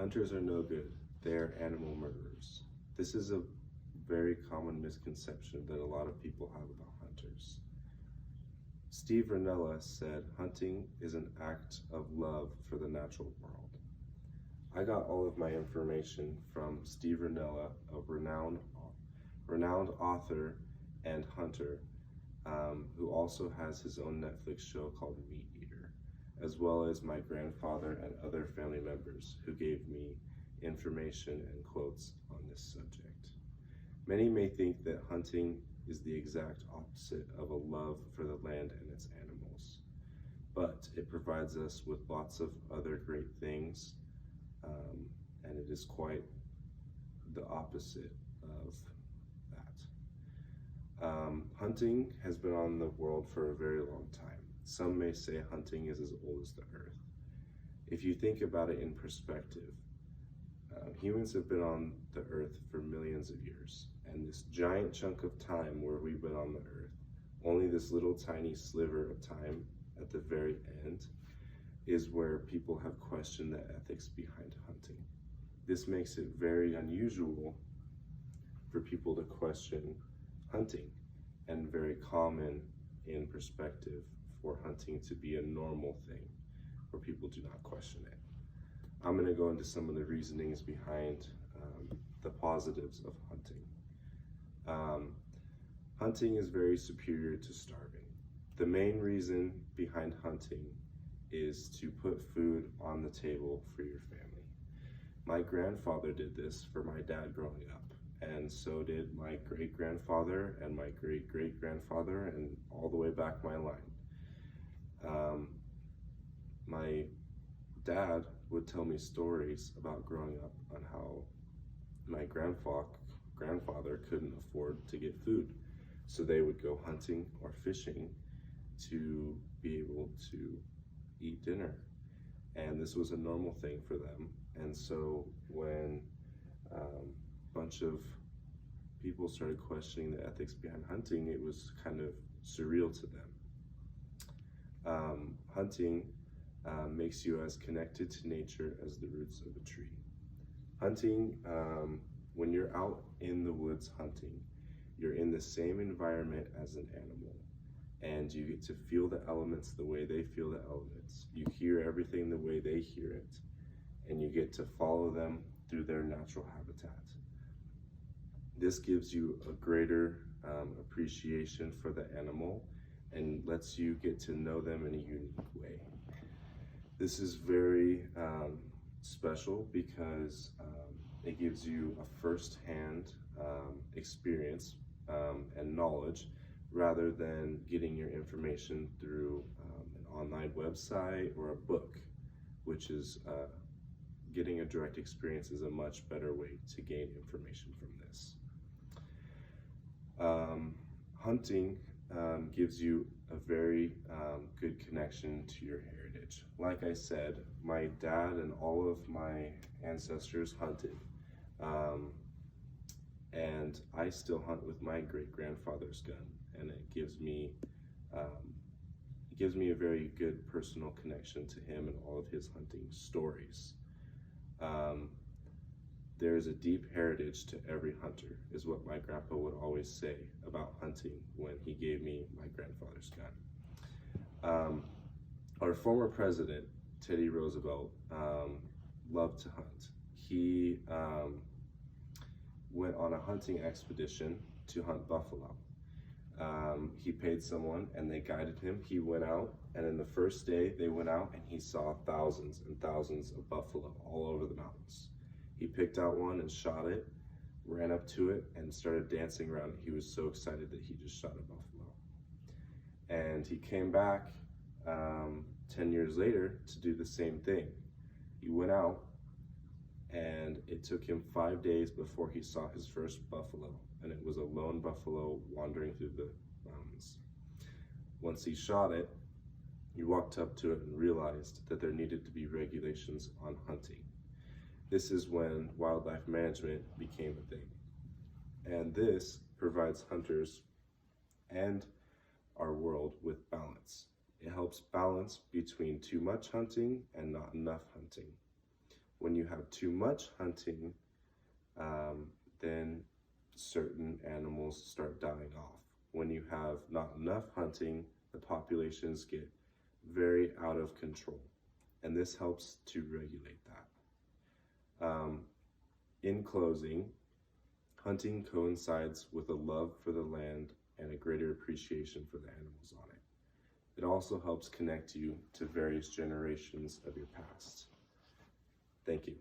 Hunters are no good. They are animal murderers. This is a very common misconception that a lot of people have about hunters. Steve Rinella said hunting is an act of love for the natural world. I got all of my information from Steve Rinella, a renowned author and hunter, who also has his own Netflix show called Meat Eater, as well as my grandfather and other family members who gave me information and quotes on this subject. Many may think that hunting is the exact opposite of a love for the land and its animals, but it provides us with lots of other great things, and it is quite the opposite of that. Hunting has been on the world for a very long time. Some may say hunting is as old as the earth. If you think about it in perspective, humans have been on the earth for millions of years, and this giant chunk of time where we've been on the earth, only this little tiny sliver of time at the very end is where people have questioned the ethics behind hunting. This makes it very unusual for people to question hunting, and very common in perspective for hunting to be a normal thing where people do not question it. I'm going to go into some of the reasonings behind the positives of hunting. Hunting is very superior to starving. The main reason behind hunting is to put food on the table for your family. My grandfather did this for my dad growing up, and so did my great-grandfather and my great-great-grandfather and all the way back my line. My dad would tell me stories about growing up on how my grandfather couldn't afford to get food, so they would go hunting or fishing to be able to eat dinner, and this was a normal thing for them. And so when a bunch of people started questioning the ethics behind hunting, it was kind of surreal to them. Hunting makes you as connected to nature as the roots of a tree. Hunting, when you're out in the woods hunting, you're in the same environment as an animal, and you get to feel the elements the way they feel the elements. You hear everything the way they hear it, and you get to follow them through their natural habitat. This gives you a greater appreciation for the animal and lets you get to know them in a unique way. This is very special because it gives you a first-hand experience and knowledge, rather than getting your information through an online website or a book, which is getting a direct experience is a much better way to gain information from this. Hunting gives you a very good connection to your heritage. Like I said, my dad and all of my ancestors hunted, and I still hunt with my great-grandfather's gun, and it gives me a very good personal connection to him and all of his hunting stories. There is a deep heritage to every hunter, is what my grandpa would always say about hunting when he gave me my grandfather's gun. Our former president, Teddy Roosevelt, loved to hunt. He went on a hunting expedition to hunt buffalo. He paid someone and they guided him. He went out, and in the first day they went out and he saw thousands and thousands of buffalo all over the mountains. He picked out one and shot it, ran up to it and started dancing around it. He was so excited that he just shot a buffalo. And he came back 10 years later to do the same thing. He went out, and it took him 5 days before he saw his first buffalo, and it was a lone buffalo wandering through the mountains. Once he shot it, he walked up to it and realized that there needed to be regulations on hunting. This is when wildlife management became a thing. And this provides hunters and our world with balance. It helps balance between too much hunting and not enough hunting. When you have too much hunting, then certain animals start dying off. When you have not enough hunting, the populations get very out of control, and this helps to regulate that. In closing, hunting coincides with a love for the land and a greater appreciation for the animals on it. It also helps connect you to various generations of your past. Thank you.